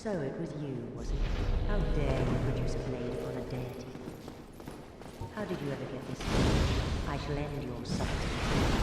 So it was you, was it? How dare you produce a blade upon a deity? How did you ever get this far? I shall end your subtlety.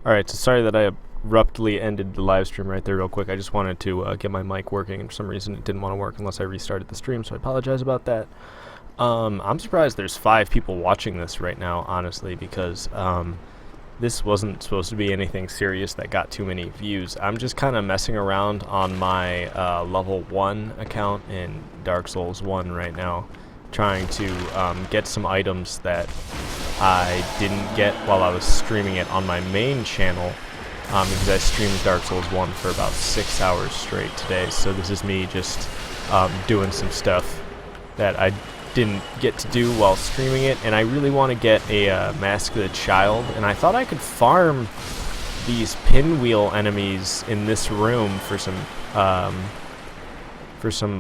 Alright, so sorry that I abruptly ended the live stream right there real quick. I just wanted to get my mic working, and for some reason it didn't want to work unless I restarted the stream, so I apologize about that. I'm surprised there's 5 people watching this right now, honestly, because this wasn't supposed to be anything serious that got too many views. I'm just kind of messing around on my level 1 account in Dark Souls 1 right now, trying to get some items that I didn't get while I was streaming it on my main channel, because I streamed Dark Souls 1 for about 6 hours straight today. So this is me just doing some stuff that I didn't get to do while streaming it, and I really want to get a Mask of the Child, and I thought I could farm these pinwheel enemies in this room for some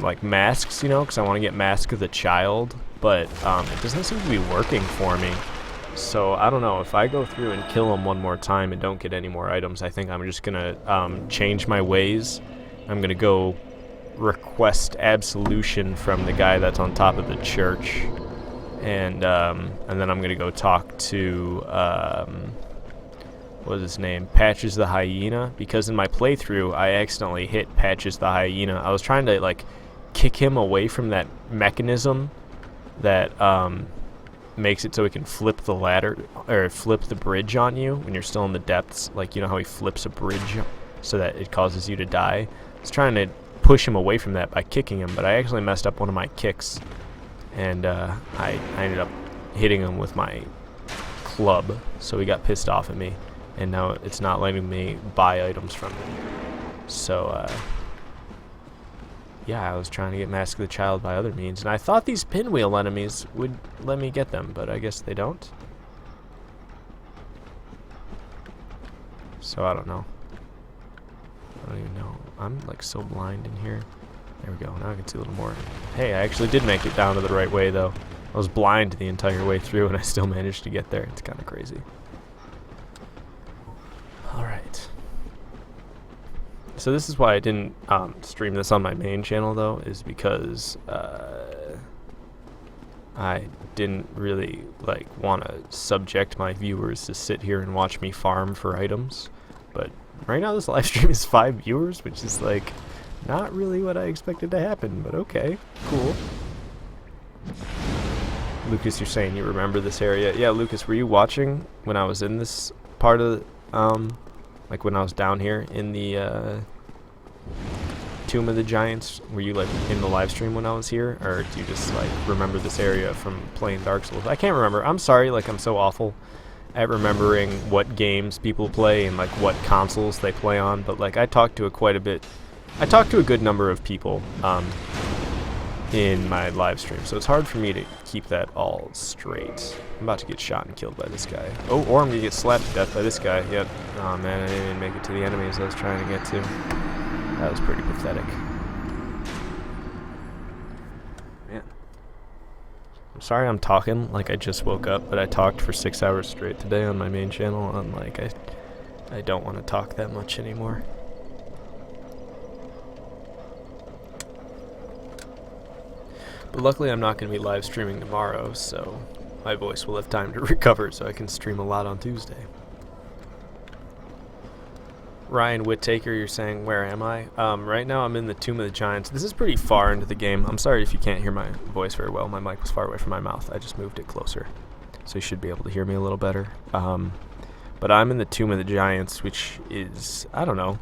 like masks, you know, because I want to get Mask of the Child, but it doesn't seem to be working for me. So I don't know, if I go through and kill him one more time and don't get any more items, I think I'm just gonna change my ways. I'm gonna go request absolution from the guy that's on top of the church, and then I'm gonna go talk to what was his name, Patches the Hyena, because in my playthrough I accidentally hit Patches the Hyena. I was trying to like kick him away from that mechanism that makes it so he can flip the ladder or flip the bridge on you when you're still in the depths, like, you know how he flips a bridge so that it causes you to die. I was trying to push him away from that by kicking him, but I actually messed up one of my kicks, and I ended up hitting him with my club, so he got pissed off at me, and now it's not letting me buy items from him. So yeah, I was trying to get Mask of the Child by other means, and I thought these pinwheel enemies would let me get them, but I guess they don't. So I don't know. I don't even know. I'm like so blind in here. There we go. Now I can see a little more. Hey, I actually did make it down to the right way, though. I was blind the entire way through, and I still managed to get there. It's kind of crazy. Alright. So this is why I didn't stream this on my main channel, though, is because I didn't really like want to subject my viewers to sit here and watch me farm for items. But right now this live stream is 5 viewers, which is like not really what I expected to happen, but okay, cool. Lucas, you're saying you remember this area. Yeah, Lucas, were you watching when I was in this part of the, like when I was down here in the Tomb of the Giants? Were you like in the live stream when I was here, or do you just like remember this area from playing Dark Souls? I can't remember. I'm sorry, like I'm so awful at remembering what games people play and like what consoles they play on, but like I talked to I talked to a good number of people in my live stream, so it's hard for me to keep that all straight. I'm about to get shot and killed by this guy. Oh, or I'm gonna get slapped to death by this guy. Yep. Oh man, I didn't even make it to the enemies I was trying to get to. That was pretty pathetic. Man. I'm sorry I'm talking like I just woke up, but I talked for 6 hours straight today on my main channel, and like I don't want to talk that much anymore. But luckily I'm not going to be live streaming tomorrow, so my voice will have time to recover so I can stream a lot on Tuesday. Ryan Whittaker, you're saying, where am I? Right now I'm in the Tomb of the Giants. This is pretty far into the game. I'm sorry if you can't hear my voice very well. My mic was far away from my mouth. I just moved it closer, so you should be able to hear me a little better. But I'm in the Tomb of the Giants, which is, I don't know,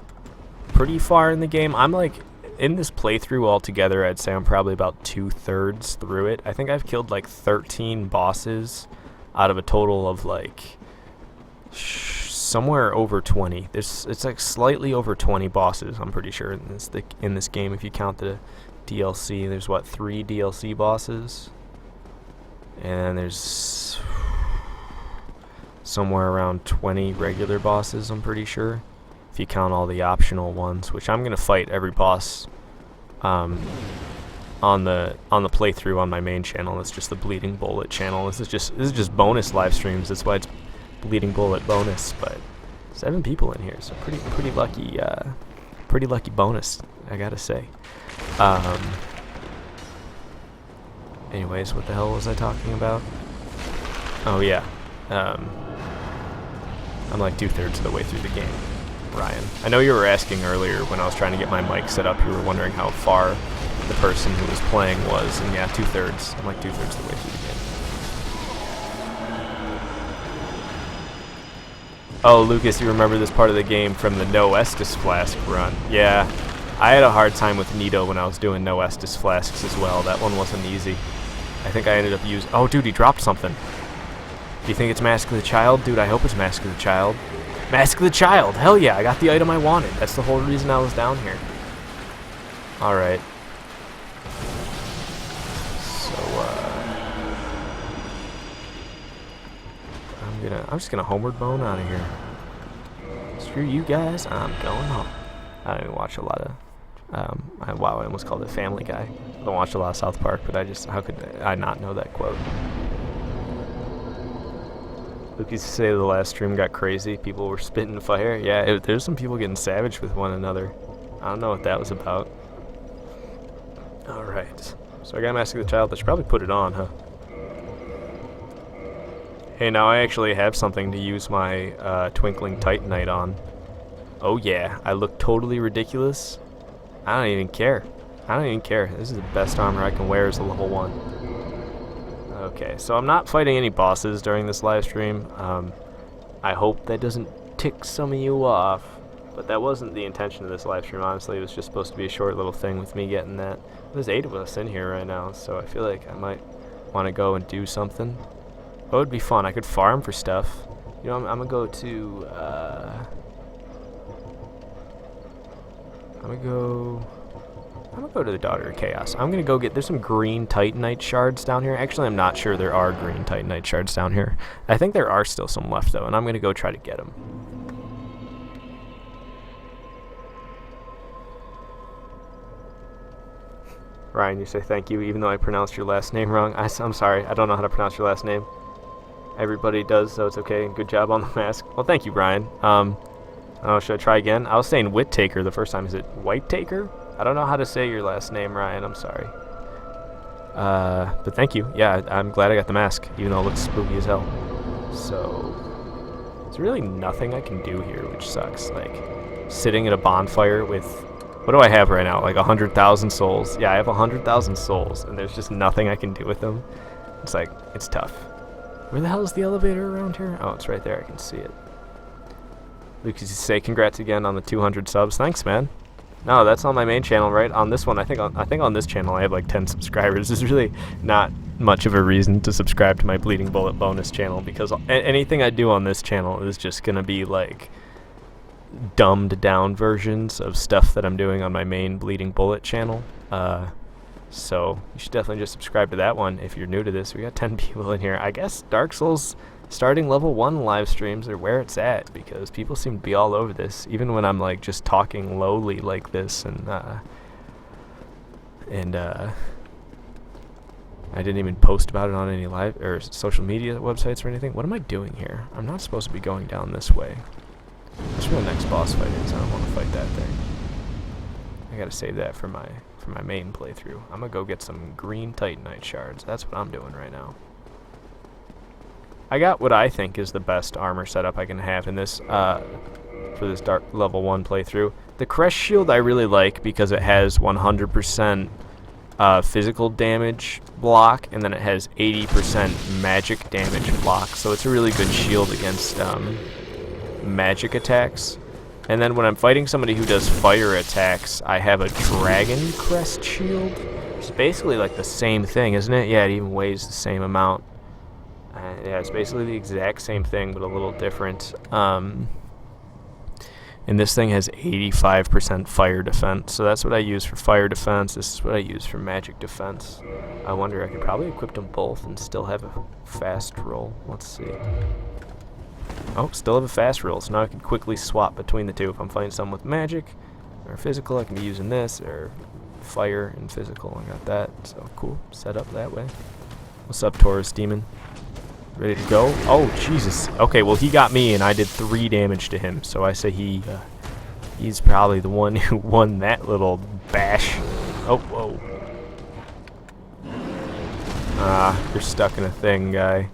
pretty far in the game. I'm like, in this playthrough altogether, I'd say I'm probably about 2/3 through it. I think I've killed like 13 bosses out of a total of like somewhere over 20. It's like slightly over 20 bosses, I'm pretty sure, in this game. If you count the DLC, there's what, 3 DLC bosses, and there's somewhere around 20 regular bosses, I'm pretty sure, if you count all the optional ones, which I'm gonna fight every boss on the playthrough on my main channel. It's just the BleedingBullet channel. This is just bonus live streams. That's why it's BleedingBullet bonus. But 7 people in here, so pretty lucky bonus, I gotta say. Anyways, what the hell was I talking about? Oh yeah. I'm like 2/3 of the way through the game, Ryan. I know you were asking earlier when I was trying to get my mic set up, you were wondering how far the person who was playing was, and yeah, 2/3. I'm like 2/3 of the way through the game. Oh, Lucas, you remember this part of the game from the No Estus Flask run? Yeah, I had a hard time with Nito when I was doing No Estus Flasks as well. That one wasn't easy. I think I ended up using... Oh, dude, he dropped something. Do you think it's Mask of the Child? Dude, I hope it's Mask of the Child. Mask of the Child! Hell yeah, I got the item I wanted. That's the whole reason I was down here. Alright. So, I'm just gonna homeward bone out of here. Screw you guys, I'm going home. I don't even watch a lot of, wow, I almost called it Family Guy. I don't watch a lot of South Park, but how could I not know that quote? Luke used to say the last stream got crazy. People were spitting fire. Yeah, there's some people getting savage with one another. I don't know what that was about. Alright. So I got Mask of the Child. I should probably put it on, huh? Hey, now I actually have something to use my Twinkling Titanite on. Oh yeah, I look totally ridiculous. I don't even care. I don't even care. This is the best armor I can wear as a level 1. Okay, so I'm not fighting any bosses during this live stream. I hope that doesn't tick some of you off, but that wasn't the intention of this live stream, honestly. It was just supposed to be a short little thing with me getting that. There's 8 of us in here right now, so I feel like I might want to go and do something. What would be fun? I could farm for stuff. You know, I'm gonna go to, I'm gonna go to the Daughter of Chaos. I'm gonna go there's some green Titanite shards down here. Actually, I'm not sure there are green Titanite shards down here. I think there are still some left, though, and I'm gonna go try to get them. Ryan, you say thank you, even though I pronounced your last name wrong. I'm sorry, I don't know how to pronounce your last name. Everybody does, so it's okay. Good job on the mask. Well, thank you, Brian. Oh, should I try again? I was saying Whittaker the first time. Is it White-Taker? I don't know how to say your last name, Ryan. I'm sorry. But thank you. Yeah, I'm glad I got the mask, even though it looks spooky as hell. So, there's really nothing I can do here, which sucks. Like, sitting at a bonfire with... What do I have right now? Like 100,000 souls. Yeah, I have 100,000 souls, and there's just nothing I can do with them. It's like, it's tough. Where the hell is the elevator around here? Oh, it's right there. I can see it. Lucas, you say congrats again on the 200 subs. Thanks, man. No, that's on my main channel, right? On this one, I think on this channel I have like 10 subscribers. There's really not much of a reason to subscribe to my Bleeding Bullet bonus channel, because anything I do on this channel is just gonna be like dumbed down versions of stuff that I'm doing on my main Bleeding Bullet channel. So you should definitely just subscribe to that one if you're new to this. We got 10 people in here. I guess Dark Souls starting level 1 live streams are where it's at, because people seem to be all over this, even when I'm like just talking lowly like this, and I didn't even post about it on any live or social media websites or anything. What am I doing here? I'm not supposed to be going down this way. That's where the next boss fight is. I don't want to fight that thing. I gotta save that for my main playthrough. I'm gonna go get some green Titanite shards. That's what I'm doing right now. I got what I think is the best armor setup I can have in this for this dark level 1 playthrough. The Crest Shield I really like because it has 100% physical damage block, and then it has 80% magic damage block. So it's a really good shield against magic attacks. And then when I'm fighting somebody who does fire attacks, I have a Dragon Crest Shield. It's basically like the same thing, isn't it? Yeah, it even weighs the same amount. Yeah, it's basically the exact same thing, but a little different. And this thing has 85% fire defense, so that's what I use for fire defense. This is what I use for magic defense. I wonder, I could probably equip them both and still have a fast roll. Let's see. Oh, still have a fast roll, so now I can quickly swap between the two. If I'm fighting someone with magic or physical, I can be using this, or fire and physical. I got that, so cool. Set up that way. What's up, Taurus Demon? Ready to go? Oh, Jesus. Okay, well, he got me, and I did 3 damage to him, so I say he's probably the one who won that little bash. Oh, whoa. You're stuck in a thing, guy.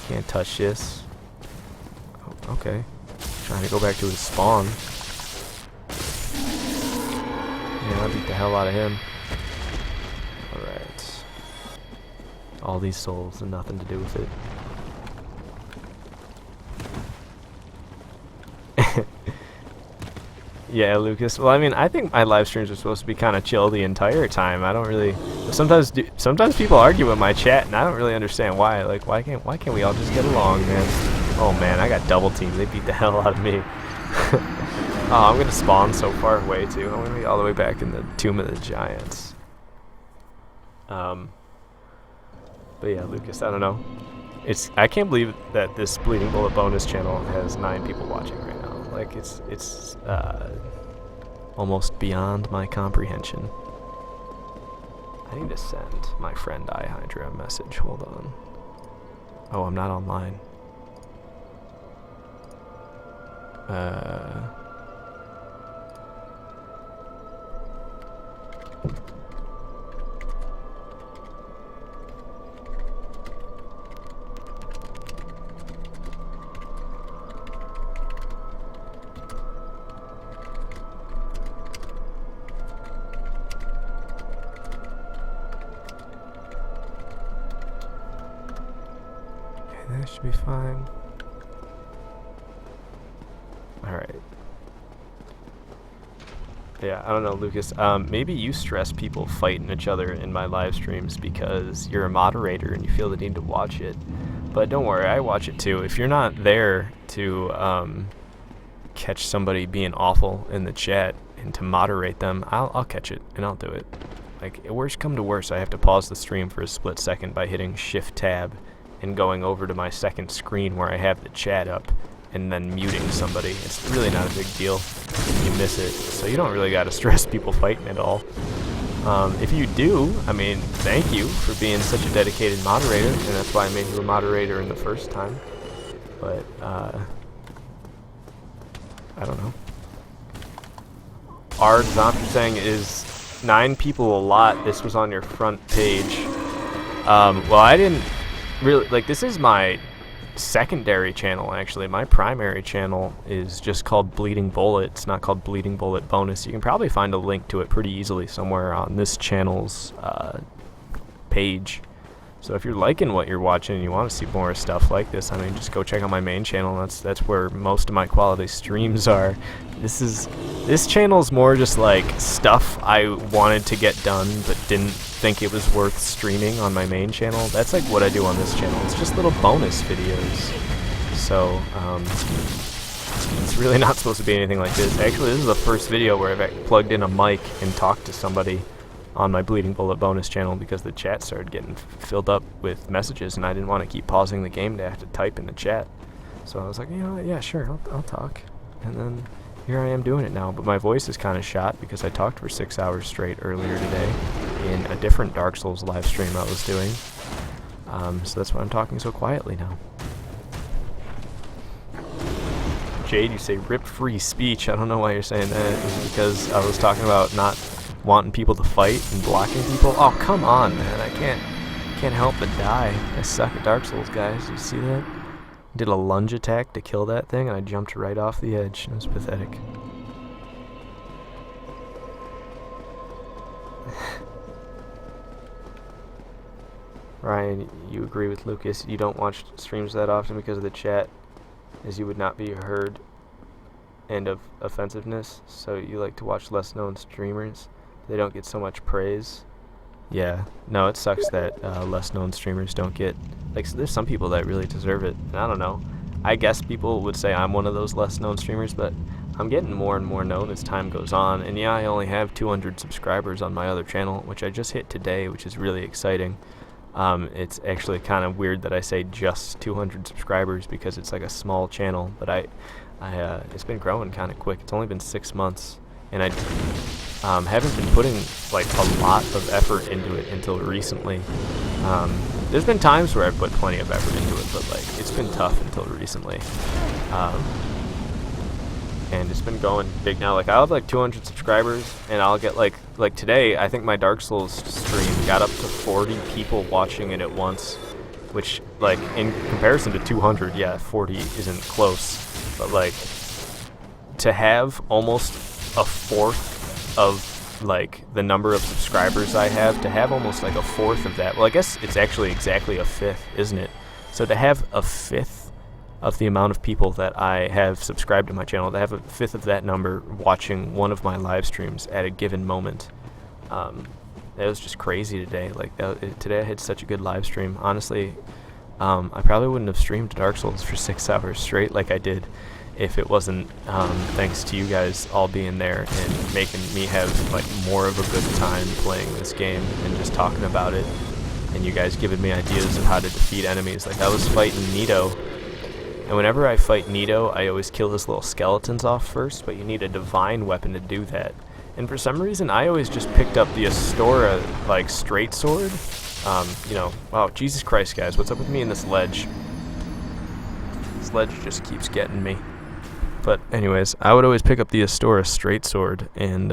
Can't touch this. Okay. Trying to go back to his spawn. Yeah, I beat the hell out of him. Alright. All these souls and nothing to do with it. Yeah, Lucas. Well, I mean, I think my live streams are supposed to be kind of chill the entire time. I don't really. Sometimes people argue with my chat, and I don't really understand why. Like, why can't we all just get along, man? Oh man, I got double teamed. They beat the hell out of me. Oh, I'm gonna spawn so far away too. I'm gonna be all the way back in the Tomb of the Giants. But yeah, Lucas. I don't know. I can't believe that this Bleeding Bullet bonus channel has 9 people watching right now. Like, it's almost beyond my comprehension. I need to send my friend iHydra a message. Hold on. Oh, I'm not online. That should be fine. Alright. Yeah, I don't know, Lucas. Maybe you stress people fighting each other in my live streams because you're a moderator and you feel the need to watch it. But don't worry, I watch it too. If you're not there to catch somebody being awful in the chat and to moderate them, I'll catch it and I'll do it. Like, worst come to worst, I have to pause the stream for a split second by hitting Shift Tab and going over to my second screen where I have the chat up and then muting somebody. It's really not a big deal if you miss it, so you don't really gotta stress people fighting at all. If you do, I mean, thank you for being such a dedicated moderator, and that's why I made you a moderator in the first time. But, I don't know. Our Zombie saying is 9 people a lot. This was on your front page. Well, I didn't really, like, this is my secondary channel, actually. My primary channel is just called Bleeding Bullet. It's not called Bleeding Bullet Bonus. You can probably find a link to it pretty easily somewhere on this channel's page. So if you're liking what you're watching and you want to see more stuff like this, I mean, just go check out my main channel. That's where most of my quality streams are. This channel's more just like stuff I wanted to get done but didn't think it was worth streaming on my main channel. That's like what I do on this channel. It's just little bonus videos. So it's really not supposed to be anything like this. Actually, this is the first video where I've plugged in a mic and talked to somebody on my Bleeding Bullet bonus channel because the chat started getting filled up with messages and I didn't want to keep pausing the game to have to type in the chat. So I was like, you know what, yeah, sure, I'll talk. And then here I am doing it now, but my voice is kind of shot because I talked for 6 hours straight earlier today in a different Dark Souls live stream I was doing. So that's why I'm talking so quietly now. Jade, you say rip free speech. I don't know why you're saying that. It's because I was talking about not wanting people to fight and blocking people. Oh, come on, man. I can't help but die. I suck at Dark Souls, guys. You see that? Did a lunge attack to kill that thing, and I jumped right off the edge. It was pathetic. Ryan, you agree with Lucas. You don't watch streams that often because of the chat, as you would not be heard and of offensiveness, so you like to watch less known streamers. They don't get so much praise. Yeah, no, it sucks that less known streamers don't get, like, there's some people that really deserve it, and I don't know. I guess people would say I'm one of those less known streamers, but I'm getting more and more known as time goes on, and yeah, I only have 200 subscribers on my other channel, which I just hit today, which is really exciting. It's actually kind of weird that I say just 200 subscribers because it's like a small channel, but it's been growing kind of quick. It's only been 6 months, and I haven't been putting like a lot of effort into it until recently. There's been times where I've put plenty of effort into it, but like it's been tough until recently. And it's been going big now. Like, I'll have like 200 subscribers, and I'll get like today, I think my Dark Souls stream got up to 40 people watching it at once, which, like, in comparison to 200, yeah, 40 isn't close. but like to have almost a fourth of like the number of subscribers I have, to have almost like a fourth of that, well, I guess it's actually exactly a fifth, isn't it? So to have a fifth of the amount of people that I have subscribed to my channel, to have a fifth of that number watching one of my live streams at a given moment, that was just crazy today. Like today I had such a good live stream. Honestly, I probably wouldn't have streamed Dark Souls for 6 hours straight like I did if it wasn't thanks to you guys all being there and making me have like more of a good time playing this game and just talking about it, and you guys giving me ideas of how to defeat enemies. Like I was fighting Nito, and whenever I fight Nito, I always kill his little skeletons off first, but you need a divine weapon to do that. And for some reason, I always just picked up the Astora, like, straight sword. You know, wow, Jesus Christ, guys, what's up with me in this ledge? This ledge just keeps getting me. But anyways, I would always pick up the Astora straight sword, and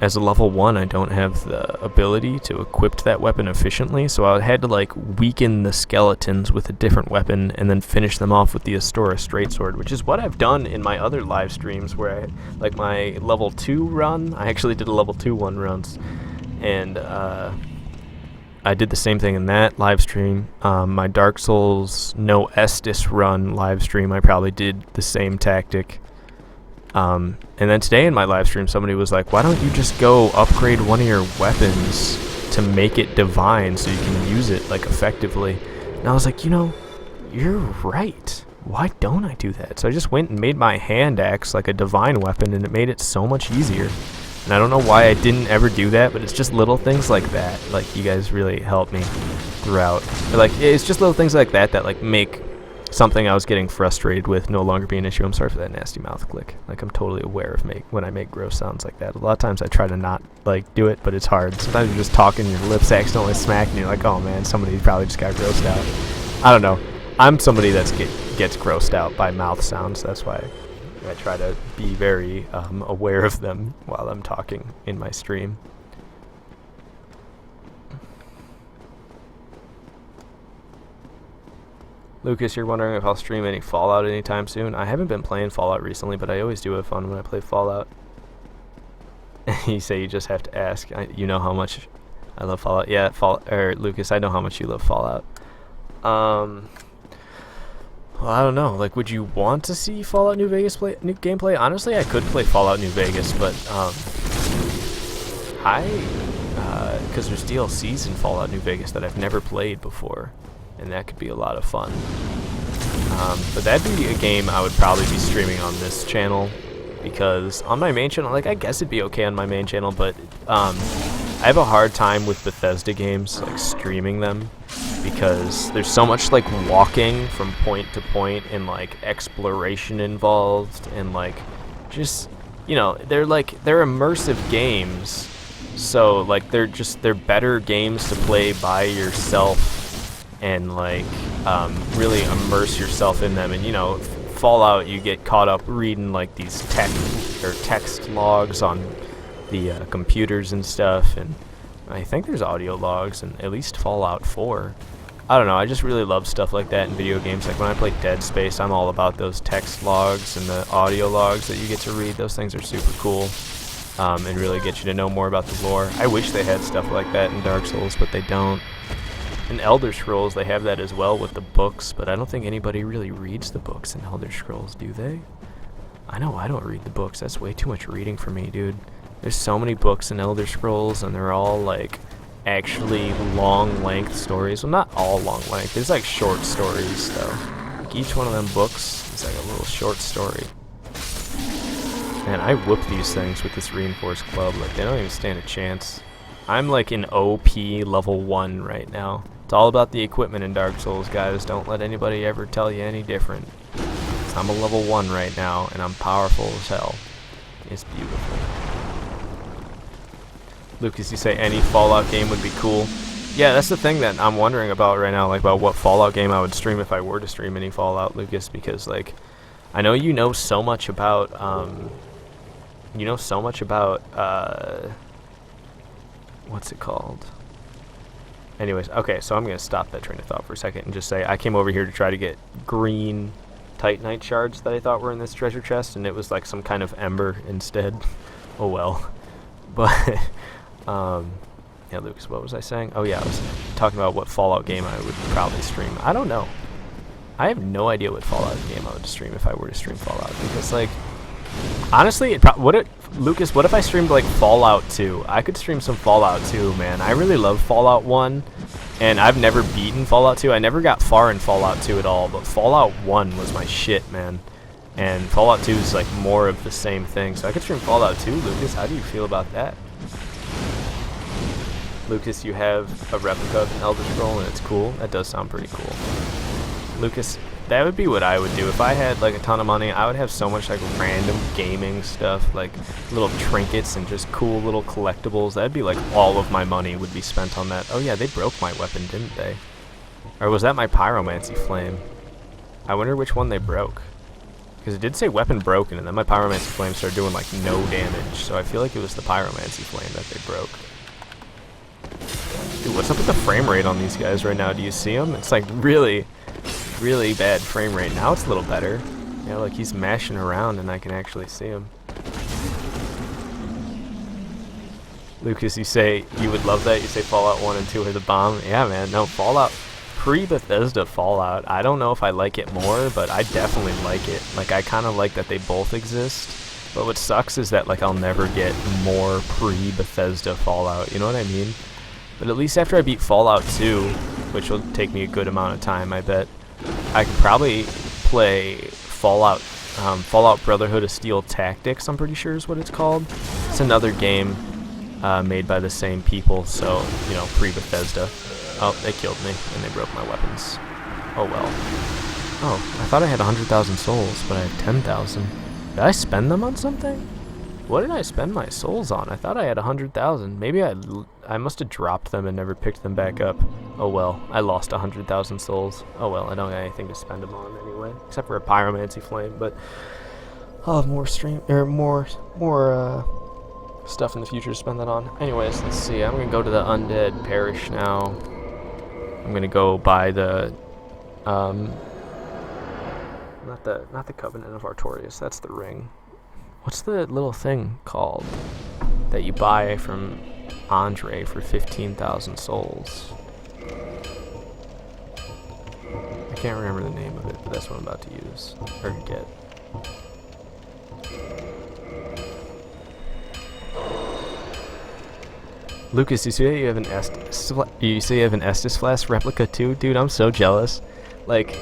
as a level 1, I don't have the ability to equip that weapon efficiently, so I had to like weaken the skeletons with a different weapon and then finish them off with the Astora straight sword, which is what I've done in my other live streams where I, like my level 2 run, I actually did a level 2 one runs, and I did the same thing in that live stream. My Dark Souls no Estus run live stream, I probably did the same tactic. And then today in my live stream, somebody was like, why don't you just go upgrade one of your weapons to make it divine so you can use it like effectively? And I was like, you know, you're right. Why don't I do that? So I just went and made my hand axe like a divine weapon, and it made it so much easier. And I don't know why I didn't ever do that, but it's just little things like that. Like, you guys really helped me throughout. But, like, it's just little things like that that like make something I was getting frustrated with no longer be an issue. I'm sorry for that nasty mouth click. Like, I'm totally aware of when I make gross sounds like that. A lot of times I try to not like do it, but it's hard. Sometimes you're just talking, your lips accidentally smack, and you're like, oh man, somebody probably just got grossed out. I don't know. I'm somebody that gets grossed out by mouth sounds. That's why I try to be very aware of them while I'm talking in my stream. Lucas, you're wondering if I'll stream any Fallout anytime soon. I haven't been playing Fallout recently, but I always do have fun when I play Fallout. You say you just have to ask. You know how much I love Fallout. Yeah, Lucas, I know how much you love Fallout. Well, I don't know. Like, would you want to see Fallout New Vegas new gameplay? Honestly, I could play Fallout New Vegas, but because there's DLCs in Fallout New Vegas that I've never played before, and that could be a lot of fun. But that'd be a game I would probably be streaming on this channel, because on my main channel, like, I guess it'd be okay on my main channel, but I have a hard time with Bethesda games, like, streaming them, because there's so much, like, walking from point to point and, like, exploration involved, and, like, just, you know, they're immersive games, so, like, they're better games to play by yourself and, like, really immerse yourself in them. And, you know, Fallout, you get caught up reading, like, these text logs on the computers and stuff, and I think there's audio logs in at least Fallout 4. I don't know, I just really love stuff like that in video games. Like, when I play Dead Space, I'm all about those text logs and the audio logs that you get to read. Those things are super cool, and really get you to know more about the lore. I wish they had stuff like that in Dark Souls, but they don't. In Elder Scrolls, they have that as well with the books, but I don't think anybody really reads the books in Elder Scrolls, do they? I know I don't read the books. That's way too much reading for me, dude. There's so many books in Elder Scrolls, and they're all, like, actually long-length stories. Well, not all long-length. There's, like, short stories, though. Like, each one of them books is, like, a little short story. Man, I whoop these things with this reinforced club. Like, they don't even stand a chance. I'm, like, in OP level 1 right now. It's all about the equipment in Dark Souls, guys. Don't let anybody ever tell you any different. I'm a level 1 right now, and I'm powerful as hell. It's beautiful. Lucas, you say any Fallout game would be cool. Yeah, that's the thing that I'm wondering about right now, like, about what Fallout game I would stream if I were to stream any Fallout, Lucas, because, like, I know you know so much about, what's it called? Anyways, okay, so I'm going to stop that train of thought for a second and just say I came over here to try to get green titanite shards that I thought were in this treasure chest, and it was like some kind of ember instead. Oh well. But yeah, Lucas, what was I saying? Oh yeah, I was talking about what Fallout game I would probably stream. I don't know. I have no idea what Fallout game I would stream if I were to stream Fallout, because like honestly, Lucas, what if I streamed like Fallout 2? I could stream some Fallout 2, man. I really love Fallout 1, and I've never beaten Fallout 2. I never got far in Fallout 2 at all, but Fallout 1 was my shit, man. And Fallout 2 is like more of the same thing. So I could stream Fallout 2, Lucas. How do you feel about that? Lucas, you have a replica of an Elder Scroll, and it's cool. That does sound pretty cool. Lucas, that would be what I would do. If I had like a ton of money, I would have so much like random gaming stuff, like little trinkets and just cool little collectibles. That'd be like all of my money would be spent on that. Oh yeah, they broke my weapon, didn't they? Or was that my pyromancy flame? I wonder which one they broke. Because it did say weapon broken, and then my pyromancy flame started doing like no damage. So I feel like it was the pyromancy flame that they broke. Dude, what's up with the frame rate on these guys right now? Do you see them? It's like really bad frame rate. Now it's a little better. Yeah, like he's mashing around and I can actually see him. Lucas, you say you would love that. You say Fallout 1 and 2 are the bomb. Yeah, man. No, Fallout, pre-Bethesda Fallout, I don't know if I like it more, but I definitely like it. Like, I kind of like that they both exist. But what sucks is that, like, I'll never get more pre-Bethesda Fallout. You know what I mean? But at least after I beat Fallout 2, which will take me a good amount of time, I bet, I could probably play Fallout Brotherhood of Steel Tactics, I'm pretty sure is what it's called. It's another game made by the same people, so, you know, pre-Bethesda. Oh, they killed me, and they broke my weapons. Oh well. Oh, I thought I had 100,000 souls, but I have 10,000. Did I spend them on something? What did I spend my souls on? I thought I had 100,000. Maybe I must have dropped them and never picked them back up. Oh well, I lost 100,000 souls. Oh well, I don't have anything to spend them on anyway, except for a pyromancy flame. But I'll have more stuff in the future to spend that on. Anyways, let's see. I'm gonna go to the Undead Parish now. I'm gonna go buy the not the Covenant of Artorias. That's the ring. What's the little thing called that you buy from Andre for 15,000 souls? I can't remember the name of it, but that's what I'm about to use or get. Lucas, you say you have an Estus Flask replica too? Dude, I'm so jealous. Like,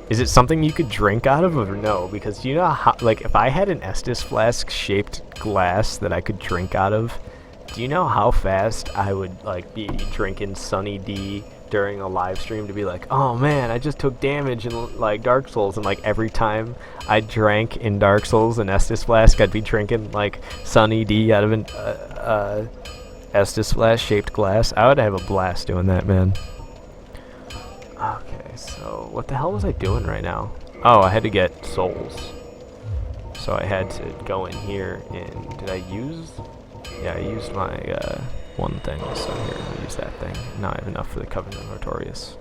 is it something you could drink out of or no? Because you know how, like, if I had an Estus Flask shaped glass that I could drink out of, do you know how fast I would, like, be drinking Sunny D during a live stream to be like, oh man, I just took damage in, like, Dark Souls, and, like, every time I drank in Dark Souls an Estus Flask, I'd be drinking, like, Sunny D out of an, Estus Flask shaped glass. I would have a blast doing that, man. Okay, so what the hell was I doing right now? Oh, I had to get souls. So I had to go in here and did I use? Yeah, I used my one thing. So here, I'll use that thing. Now I have enough for the Covenant of Artorias.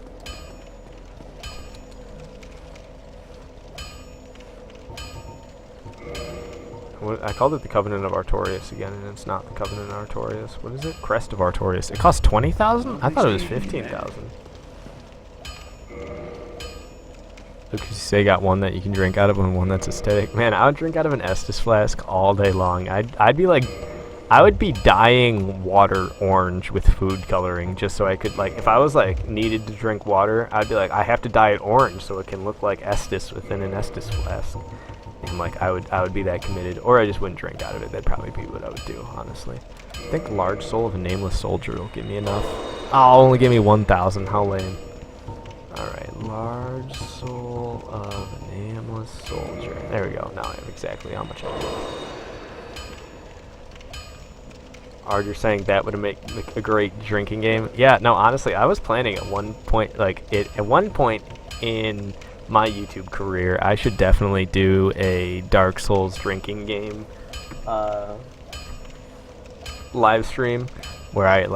I called it the Covenant of Artorias again, and it's not the Covenant of Artorias. What is it? Crest of Artorias. It costs 20,000? I thought it was 15,000. Because you say you got one that you can drink out of and one that's aesthetic. Man, I would drink out of an Estus Flask all day long. I'd be like, I would be dyeing water orange with food coloring just so I could, like, if I was like needed to drink water, I'd be like, I have to dye it orange so it can look like Estus within an Estus Flask. And like I would be that committed, or I just wouldn't drink out of it. That'd probably be what I would do, honestly. I think Large Soul of a Nameless Soldier will give me enough. Oh, only give me 1,000. How lame. Alright, Large Soul of a Nameless Soldier. There we go. Now I have exactly how much I need. Ard, you're saying that would make a great drinking game? Yeah, no, honestly, I was planning at one point, at one point in my YouTube career, I should definitely do a Dark Souls drinking game live stream where I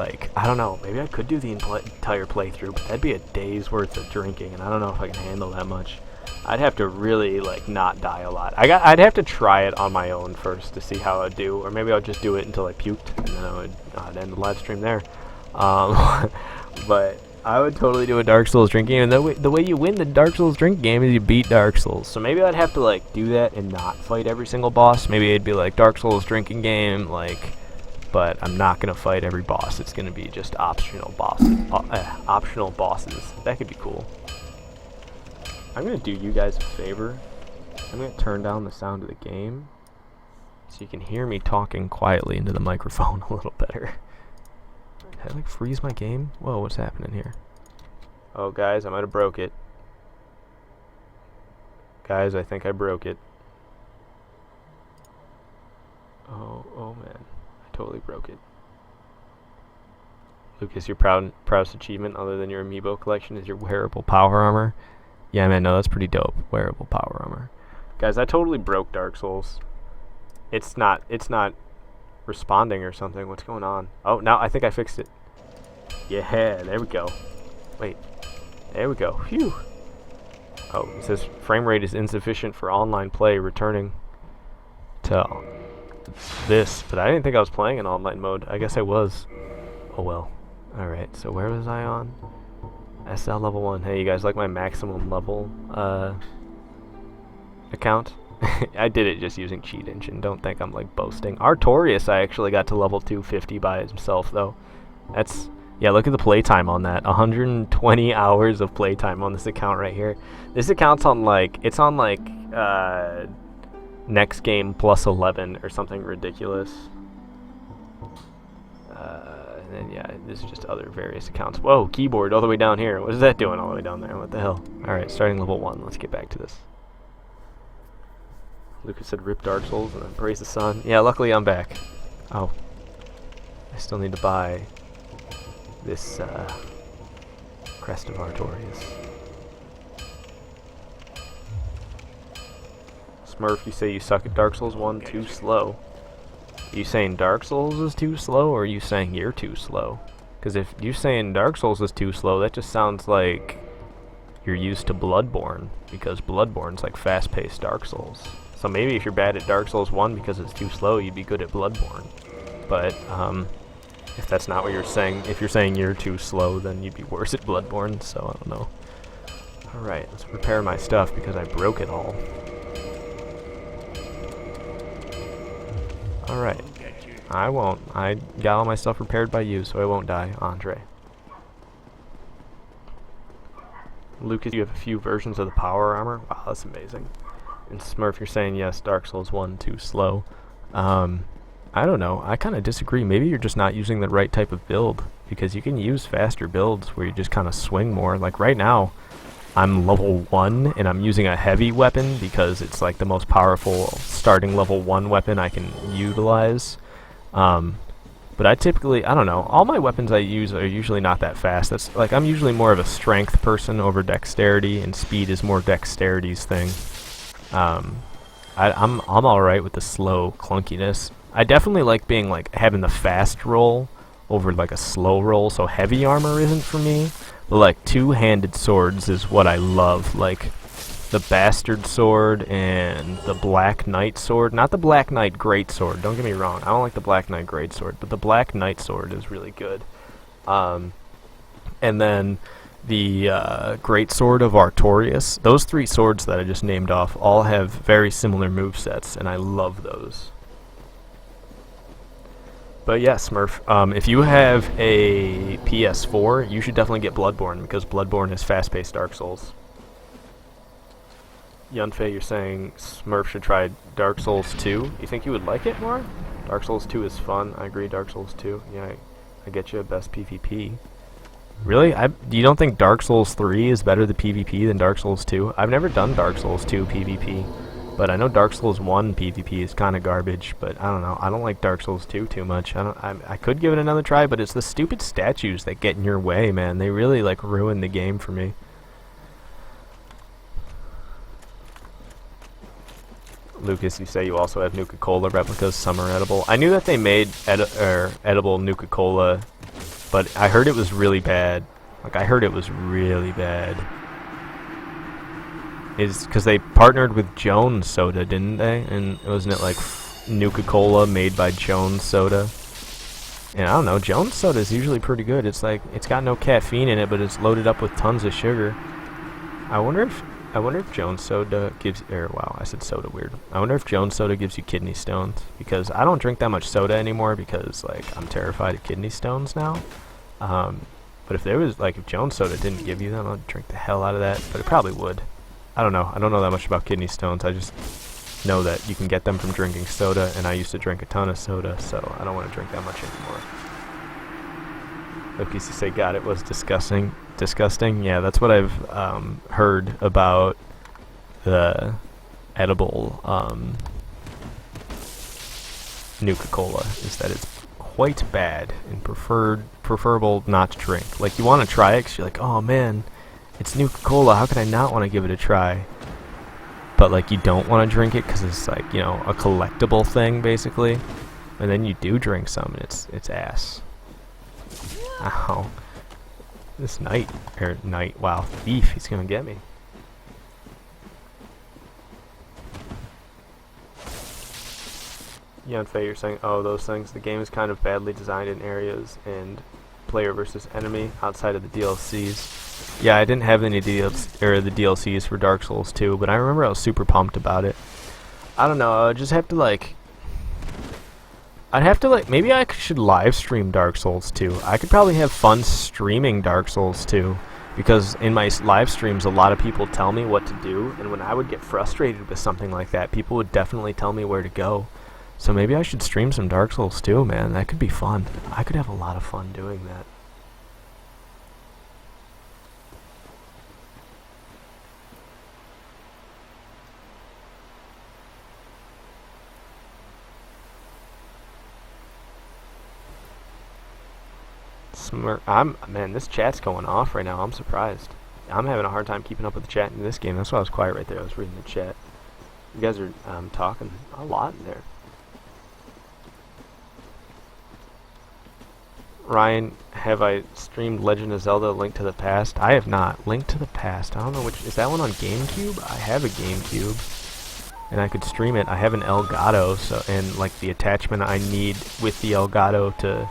don't know, maybe I could do the entire playthrough, but that'd be a day's worth of drinking, and I don't know if I can handle that much. I'd have to really like not die a lot. I'd have to try it on my own first to see how I'd do, or maybe I'll just do it until I puked, and then I'd end the live stream there. But I would totally do a Dark Souls drinking game, and the way you win the Dark Souls drinking game is you beat Dark Souls. So maybe I'd have to like do that and not fight every single boss. Maybe it'd be like Dark Souls drinking game, like, but I'm not gonna fight every boss. It's gonna be just optional bosses. Optional bosses. That could be cool. I'm gonna do you guys a favor. I'm gonna turn down the sound of the game so you can hear me talking quietly into the microphone a little better. Did I like freeze my game? Whoa, what's happening here? Oh guys, I might have broke it. Guys, I think I broke it. Oh man, I totally broke it. Lucas, your proudest achievement other than your amiibo collection is your wearable power armor. Yeah, man, no, that's pretty dope. Wearable power armor. Guys, I totally broke Dark Souls. It's not responding or something. What's going on? Oh, now I think I fixed it. Yeah, there we go. Wait. There we go. Phew. Oh, it says frame rate is insufficient for online play, returning to this. But I didn't think I was playing in online mode. I guess I was. Oh well. Alright, so where was I on? SL level 1. Hey, you guys like my maximum level account? I did it just using Cheat Engine. Don't think I'm like boasting. Artorias, I actually got to level 250 by himself though. That's, yeah, look at the playtime on that. 120 hours of playtime on this account right here. This account's on like, it's on like next game plus 11 or something ridiculous. And then, yeah, this is just other various accounts. Whoa, keyboard all the way down here. What is that doing all the way down there? What the hell? Alright, starting level 1. Let's get back to this. Lucas said rip Dark Souls and then praise the sun. Yeah, luckily I'm back. Oh. I still need to buy this Crest of Artorias. Smurf, you say you suck at Dark Souls 1, too slow. Are you saying Dark Souls is too slow, or are you saying you're too slow? Because if you're saying Dark Souls is too slow, that just sounds like you're used to Bloodborne, because Bloodborne's like fast-paced Dark Souls. So maybe if you're bad at Dark Souls 1 because it's too slow, you'd be good at Bloodborne. But if that's not what you're saying, if you're saying you're too slow, then you'd be worse at Bloodborne, so I don't know. Alright, let's repair my stuff because I broke it all. Alright. I won't. I got all my stuff repaired by you, so I won't die, Andre. Lucas, you have a few versions of the power armor? Wow, that's amazing. And Smurf, you're saying yes, Dark Souls 1 too slow. I don't know. I kind of disagree. Maybe you're just not using the right type of build, because you can use faster builds where you just kind of swing more. Like right now, I'm level 1 and I'm using a heavy weapon because it's like the most powerful starting level 1 weapon I can utilize. But I typically, I don't know, all my weapons I use are usually not that fast. That's like, I'm usually more of a strength person over dexterity, and speed is more dexterity's thing. I'm alright with the slow clunkiness. I definitely like being like having the fast roll over like a slow roll, so heavy armor isn't for me. But like two-handed swords is what I love, like the Bastard Sword and the Black Knight Sword. Not the Black Knight Great Sword, don't get me wrong. I don't like the Black Knight Great Sword, but the Black Knight Sword is really good. And then the Great Sword of Artorias. Those three swords that I just named off all have very similar movesets, and I love those. But yeah, Smurf, if you have a PS4, you should definitely get Bloodborne, because Bloodborne is fast-paced Dark Souls. Yunfei, you're saying Smurf should try Dark Souls 2. You think you would like it more? Dark Souls 2 is fun. I agree, Dark Souls 2. Yeah, I get you a best PvP. Really? You don't think Dark Souls 3 is better the PvP than Dark Souls 2? I've never done Dark Souls 2 PvP. But I know Dark Souls 1 PvP is kind of garbage, but I don't know. I don't like Dark Souls 2 too much. I could give it another try, but it's the stupid statues that get in your way, man. They really like ruin the game for me. Lucas, you say you also have Nuka-Cola replicas. Some are edible. I knew that they made edible Nuka-Cola, but I heard it was really bad. Like, I heard it was really bad. is because they partnered with Jones Soda, didn't they? And wasn't it like Nuka-Cola made by Jones Soda? And I don't know, Jones Soda is usually pretty good. It's like, it's got no caffeine in it, but it's loaded up with tons of sugar. I wonder if Jones Soda gives, wow, I said soda weird. I wonder if Jones Soda gives you kidney stones, because I don't drink that much soda anymore because, like, I'm terrified of kidney stones now. But if there was, like, if Jones Soda didn't give you them, I'd drink the hell out of that, but it probably would. I don't know. I don't know that much about kidney stones. I just know that you can get them from drinking soda, and I used to drink a ton of soda, so I don't want to drink that much anymore. Look, used to say, God, it was disgusting. Disgusting? Yeah, that's what I've heard about the edible Nuka-Cola, is that it's quite bad and preferable not to drink. Like, you want to try it because you're like, oh man, it's Nuka-Cola, how could I not want to give it a try? But, like, you don't want to drink it because it's, like, you know, a collectible thing, basically. And then you do drink some, and it's ass. Ow. This wow, thief, he's gonna get me. Yeah, Faye, you're saying, oh, those things, the game is kind of badly designed in areas and player versus enemy outside of the DLCs. Yeah, I didn't have any the DLCs for Dark Souls 2, but I remember I was super pumped about it. I don't know, I'd have to maybe I should live stream Dark Souls 2. I could probably have fun streaming Dark Souls 2, because in my live streams a lot of people tell me what to do, and when I would get frustrated with something like that, people would definitely tell me where to go. So maybe I should stream some Dark Souls 2, man. That could be fun. I could have a lot of fun doing that. Man, this chat's going off right now. I'm surprised. I'm having a hard time keeping up with the chat in this game. That's why I was quiet right there. I was reading the chat. You guys are talking a lot in there. Ryan, have I streamed Legend of Zelda: Link to the Past? I have not. Link to the Past. I don't know which. Is that one on GameCube? I have a GameCube, and I could stream it. I have an Elgato, so and like the attachment I need with the Elgato to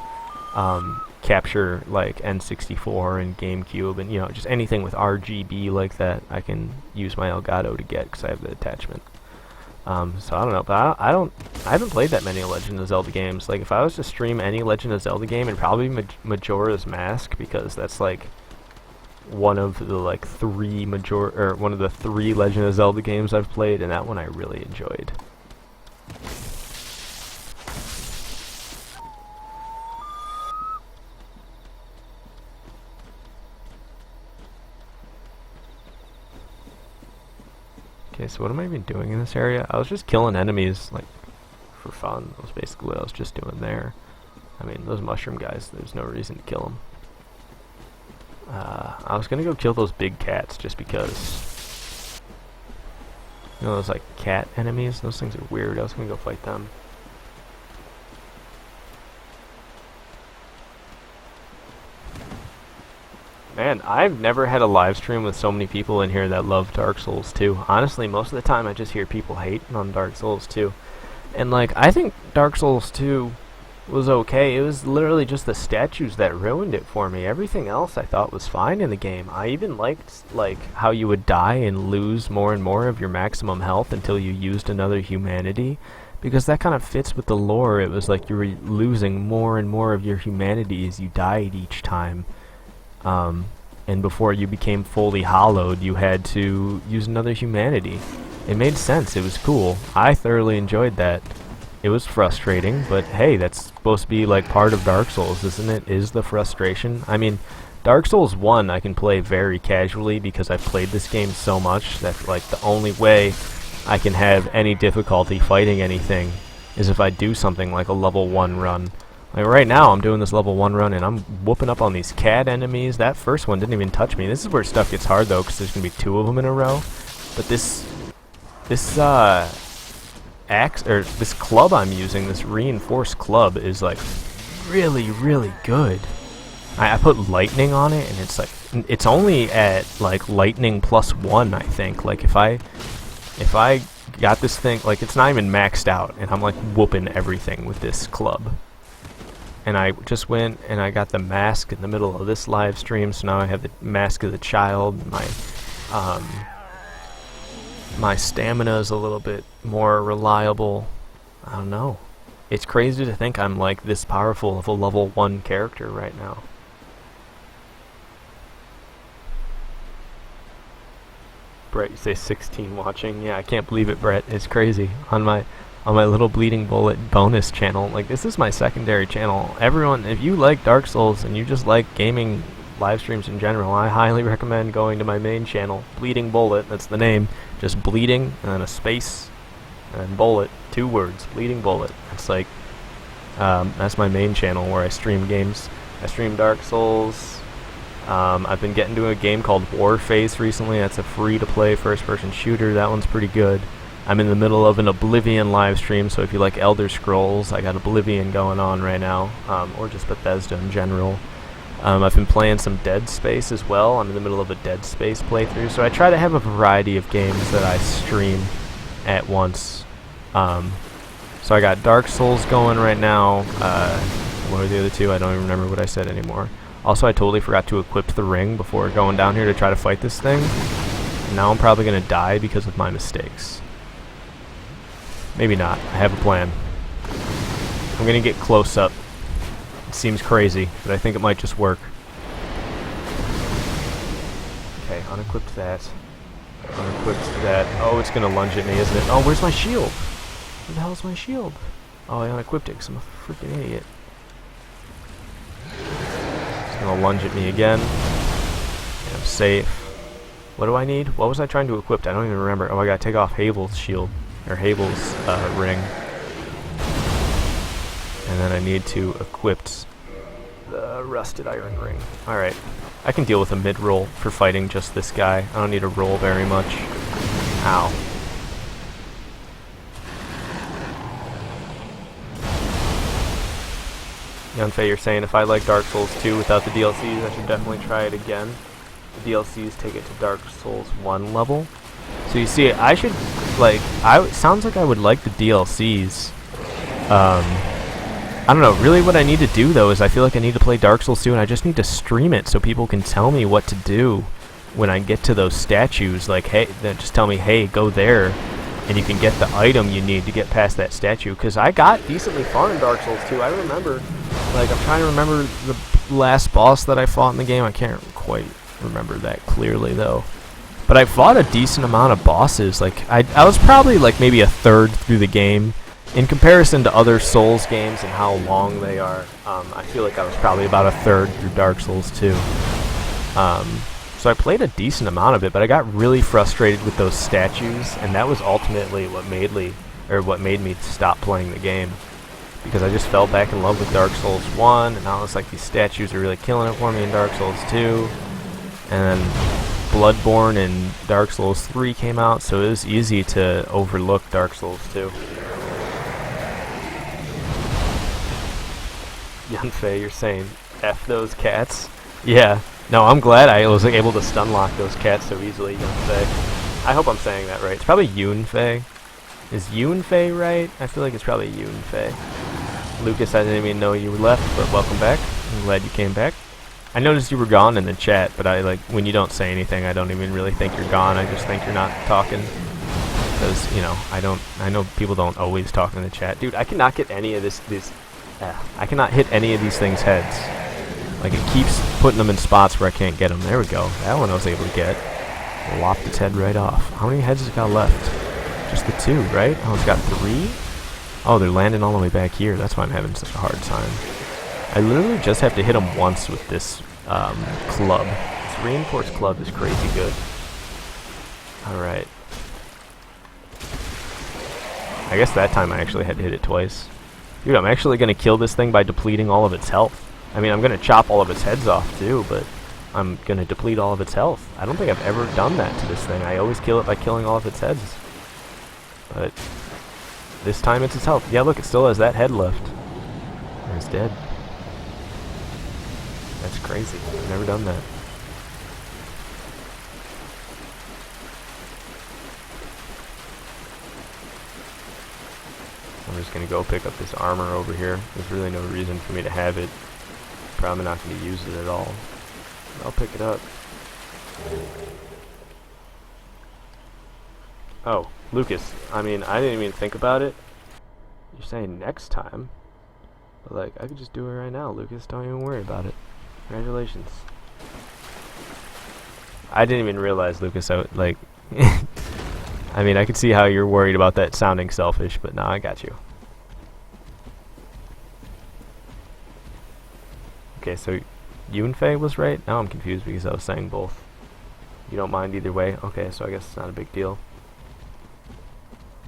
capture like N64 and GameCube, and you know, just anything with RGB like that, I can use my Elgato to get because I have the attachment. So I don't know, but I haven't played that many Legend of Zelda games. Like, if I was to stream any Legend of Zelda game, it'd probably be Majora's Mask, because that's like one of the like one of the three Legend of Zelda games I've played, and that one I really enjoyed. Okay, so what am I even doing in this area? I was just killing enemies, like, for fun. That was basically what I was just doing there. I mean, those mushroom guys, there's no reason to kill them. I was gonna go kill those big cats just because. You know those, like, cat enemies? Those things are weird. I was gonna go fight them. Man, I've never had a live stream with so many people in here that love Dark Souls 2. Honestly, most of the time I just hear people hating on Dark Souls 2. And, like, I think Dark Souls 2 was okay. It was literally just the statues that ruined it for me. Everything else I thought was fine in the game. I even liked, like, how you would die and lose more and more of your maximum health until you used another humanity. Because that kind of fits with the lore. It was like you were losing more and more of your humanity as you died each time. And before you became fully hollowed, you had to use another humanity. It made sense. It was cool. I thoroughly enjoyed that. It was frustrating, but hey, that's supposed to be like part of Dark Souls, isn't it? Is the frustration? I mean, Dark Souls 1 I can play very casually because I've played this game so much that, like, the only way I can have any difficulty fighting anything is if I do something like a level 1 run. Like, right now, I'm doing this level 1 run, and I'm whooping up on these cat enemies. That first one didn't even touch me. This is where stuff gets hard, though, because there's going to be 2 of them in a row. But this club I'm using, this reinforced club, is, like, really, really good. I put lightning on it, and it's, like, it's only at like lightning +1, I think. Like if I got this thing, like it's not even maxed out, and I'm like whooping everything with this club. And I just went and I got the mask in the middle of this live stream, so now I have the mask of the child. My stamina is a little bit more reliable. I don't know. It's crazy to think I'm like this powerful of a level 1 character right now. Brett, you say 16 watching? Yeah, I can't believe it, Brett. It's crazy. On my little Bleeding Bullet bonus channel, like this is my secondary channel. Everyone, if you like Dark Souls and you just like gaming live streams in general, I highly recommend going to my main channel, Bleeding Bullet. That's the name. Just bleeding and then a space and then bullet, 2 words, Bleeding Bullet. It's like that's my main channel where I stream games. I stream Dark Souls. I've been getting to a game called Warface recently. That's a free-to-play first-person shooter. That one's pretty good. I'm in the middle of an Oblivion live stream, so if you like Elder Scrolls, I got Oblivion going on right now, or just Bethesda in general. I've been playing some Dead Space as well. I'm in the middle of a Dead Space playthrough, so I try to have a variety of games that I stream at once. So I got Dark Souls going right now. What are the other 2? I don't even remember what I said anymore. Also, I totally forgot to equip the ring before going down here to try to fight this thing. And now I'm probably going to die because of my mistakes. Maybe not. I have a plan. I'm going to get close up. It seems crazy, but I think it might just work. Okay, unequipped that. Unequipped that. Oh, it's going to lunge at me, isn't it? Oh, where's my shield? Where the hell is my shield? Oh, I unequipped it because I'm a freaking idiot. It's going to lunge at me again. And I'm safe. What do I need? What was I trying to equip? I don't even remember. Oh, I got to take off Havel's shield. Or Havel's ring. And then I need to equip the rusted iron ring. Alright. I can deal with a mid-roll for fighting just this guy. I don't need to roll very much. Ow. Yunfei, you're saying if I like Dark Souls 2 without the DLCs, I should definitely try it again. The DLCs take it to Dark Souls 1 level. So you see, I should, like, sounds like I would like the DLCs. I don't know, really what I need to do, though, is I feel like I need to play Dark Souls 2, and I just need to stream it so people can tell me what to do when I get to those statues. Like, hey, just tell me, hey, go there, and you can get the item you need to get past that statue. Because I got decently far in Dark Souls 2. I remember, like, I'm trying to remember the last boss that I fought in the game. I can't quite remember that clearly, though. But I fought a decent amount of bosses. Like, I was probably, like, maybe a third through the game. In comparison to other Souls games and how long they are, I feel like I was probably about a third through Dark Souls 2. So I played a decent amount of it, but I got really frustrated with those statues, and that was ultimately what made me stop playing the game. Because I just fell back in love with Dark Souls 1, and now it's like these statues are really killing it for me in Dark Souls 2. And then Bloodborne and Dark Souls 3 came out, so it was easy to overlook Dark Souls 2. Yunfei, you're saying F those cats? Yeah. No, I'm glad I was able to stun lock those cats so easily, Yunfei. I hope I'm saying that right. It's probably Yunfei. Is Yunfei right? I feel like it's probably Yunfei. Lucas, I didn't even know you left, but welcome back. I'm glad you came back. I noticed you were gone in the chat, but when you don't say anything, I don't even really think you're gone. I just think you're not talking. Because, you know, I know people don't always talk in the chat. Dude, I cannot get any of I cannot hit any of these things' heads. Like, it keeps putting them in spots where I can't get them. There we go. That one I was able to get. Lopped its head right off. How many heads has it got left? Just the 2, right? Oh, it's got 3? Oh, they're landing all the way back here. That's why I'm having such a hard time. I literally just have to hit them once with this club. This reinforced club is crazy good. Alright. I guess that time I actually had to hit it twice. Dude, I'm actually going to kill this thing by depleting all of its health. I mean, I'm going to chop all of its heads off too, but I'm going to deplete all of its health. I don't think I've ever done that to this thing. I always kill it by killing all of its heads. But this time it's its health. Yeah, look, it still has that head left. And it's dead. That's crazy. I've never done that. I'm just gonna go pick up this armor over here. There's really no reason for me to have it. Probably not gonna use it at all. I'll pick it up. Oh, Lucas, I mean, I didn't even think about it. You're saying next time? But, like, I could just do it right now, Lucas. Don't even worry about it. Congratulations. I didn't even realize, Lucas, like... I mean, I could see how you're worried about that sounding selfish, but nah, I got you. Okay, so Yunfei was right? Now I'm confused because I was saying both. You don't mind either way? Okay, so I guess it's not a big deal.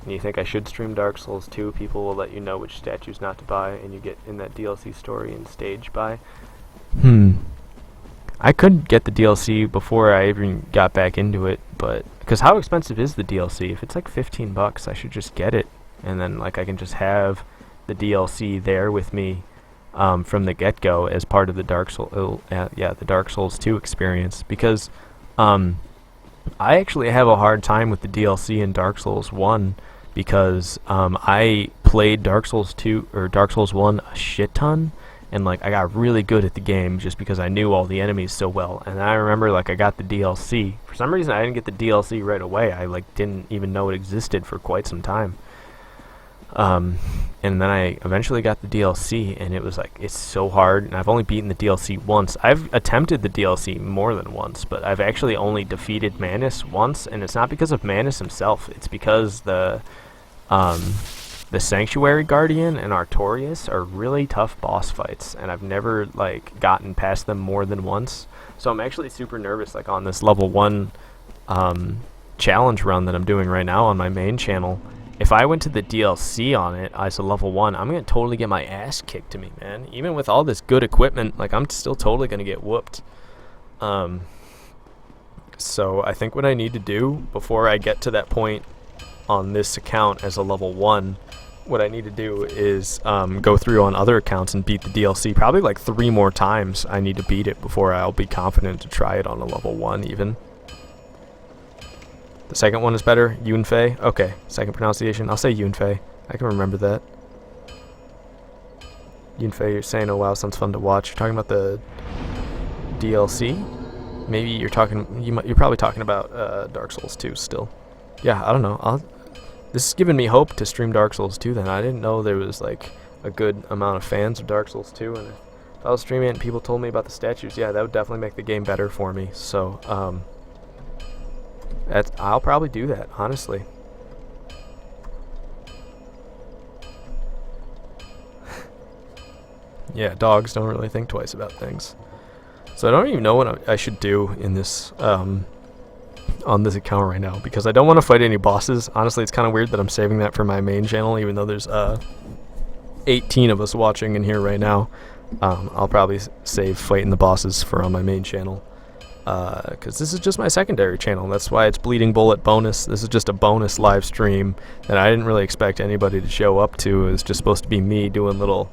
And you think I should stream Dark Souls 2? People will let you know which statues not to buy, and you get in that DLC story and stage buy. I could get the DLC before I even got back into it, but... Because how expensive is the DLC? If it's like $15, I should just get it. And then, like, I can just have the DLC there with me from the get-go as part of the Dark Souls 2 experience. Because I actually have a hard time with the DLC in Dark Souls 1 because I played Dark Souls 2 or Dark Souls 1 a shit ton, and like I got really good at the game just because I knew all the enemies so well. And I remember like I got the DLC. For some reason I didn't get the DLC right away. I like didn't even know it existed for quite some time. And then I eventually got the DLC, and it was like, it's so hard, and I've only beaten the DLC once. I've attempted the DLC more than once, but I've actually only defeated Manus once, and it's not because of Manus himself. It's because the Sanctuary Guardian and Artorias are really tough boss fights, and I've never like gotten past them more than once. So I'm actually super nervous, like on this level 1 challenge run that I'm doing right now on my main channel. If I went to the DLC on it as a level 1, I'm going to totally get my ass kicked to me, man. Even with all this good equipment, like I'm still totally going to get whooped. So I think what I need to do before I get to that point on this account as a level 1, what I need to do is go through on other accounts and beat the DLC. Probably like 3 more times I need to beat it before I'll be confident to try it on a level 1 even. The second one is better? Yunfei? Okay, second pronunciation. I'll say Yunfei. I can remember that. Yunfei, you're saying, oh wow, sounds fun to watch. You're talking about the DLC? Maybe you're talking, you're probably talking about Dark Souls 2 still. Yeah, I don't know. This is giving me hope to stream Dark Souls 2 then. I didn't know there was like a good amount of fans of Dark Souls 2, and if I was streaming it and people told me about the statues, yeah, that would definitely make the game better for me. So, I'll probably do that, honestly. Yeah, dogs don't really think twice about things. So I don't even know what I should do in this, on this account right now, because I don't want to fight any bosses. Honestly, it's kind of weird that I'm saving that for my main channel, even though there's 18 of us watching in here right now. I'll probably save fighting the bosses for on my main channel. Because this is just my secondary channel. That's why it's BleedingBullet bonus. This is just a bonus live stream that I didn't really expect anybody to show up to. It was just supposed to be me doing little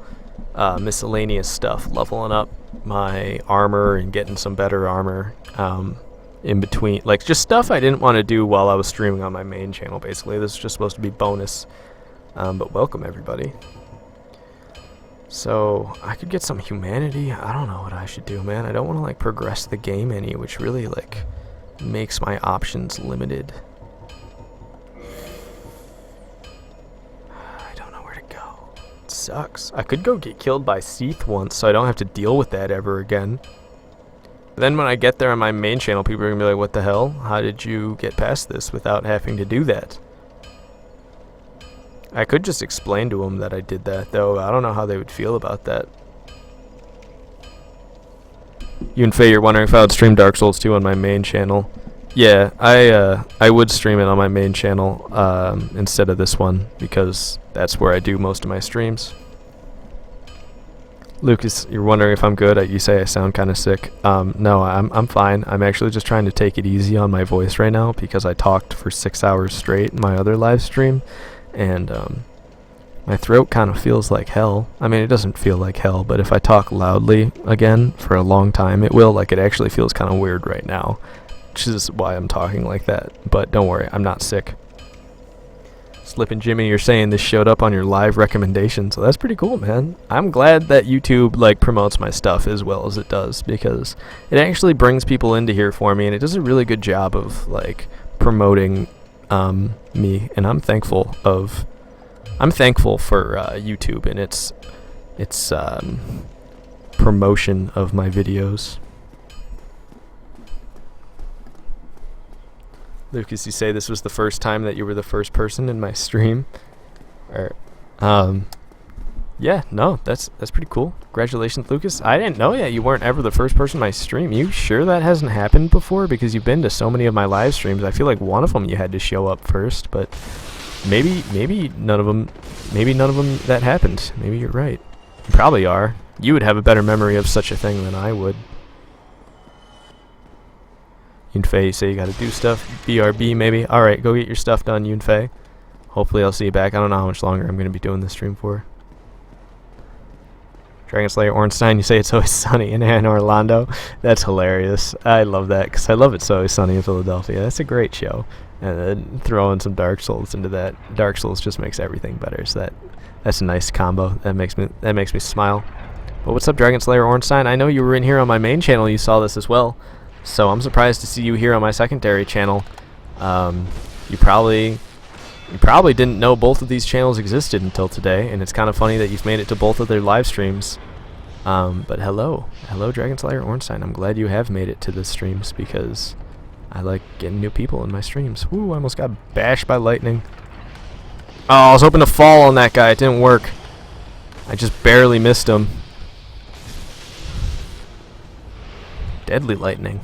miscellaneous stuff, leveling up my armor and getting some better armor in between. Like, just stuff I didn't want to do while I was streaming on my main channel, basically. This is just supposed to be bonus. But welcome, everybody. So, I could get some humanity. I don't know what I should do, man. I don't want to, like, progress the game any, which really, like, makes my options limited. I don't know where to go. It sucks. I could go get killed by Seath once, so I don't have to deal with that ever again. But then when I get there on my main channel, people are going to be like, what the hell? How did you get past this without having to do that? I could just explain to them that I did that, though. I don't know how they would feel about that. Yunfei, you're wondering if I would stream Dark Souls 2 on my main channel. Yeah, I would stream it on my main channel instead of this one, because that's where I do most of my streams. Lucas, you're wondering if I'm good. You say I sound kind of sick. No, I'm fine. I'm actually just trying to take it easy on my voice right now, because I talked for 6 hours straight in my other live stream. And my throat kind of feels like hell. I mean, it doesn't feel like hell, but if I talk loudly again for a long time, it will. Like, it actually feels kind of weird right now, which is why I'm talking like that. But don't worry, I'm not sick. Slippin' Jimmy, you're saying this showed up on your live recommendation, so that's pretty cool, man. I'm glad that YouTube like promotes my stuff as well as it does, because it actually brings people into here for me, and it does a really good job of like promoting me, and I'm thankful for YouTube and its promotion of my videos. Lucas, you say this was the first time that you were the first person in my stream? Or, yeah, no, that's pretty cool. Congratulations, Lucas. I didn't know yet you weren't ever the first person in my stream. You sure that hasn't happened before? Because you've been to so many of my live streams. I feel like one of them you had to show up first, but maybe none of them that happened. Maybe you're right. You probably are. You would have a better memory of such a thing than I would. Yunfei, you say you gotta do stuff. BRB, maybe. Alright, go get your stuff done, Yunfei. Hopefully I'll see you back. I don't know how much longer I'm gonna be doing this stream for. Dragon Slayer Ornstein, you say It's Always Sunny in Orlando. That's hilarious. I love that, because I love It's Always Sunny in Philadelphia. That's a great show. And then throw in some Dark Souls into that. Dark Souls just makes everything better, so that's a nice combo. That makes me smile. But what's up, Dragon Slayer Ornstein? I know you were in here on my main channel, you saw this as well. So I'm surprised to see you here on my secondary channel. You probably didn't know both of these channels existed until today, and it's kind of funny that you've made it to both of their live streams. But hello, Dragon Slayer Ornstein. I'm glad you have made it to the streams, because I like getting new people in my streams. Woo! I almost got bashed by lightning. Oh, I was hoping to fall on that guy. It didn't work. I just barely missed him. Deadly lightning.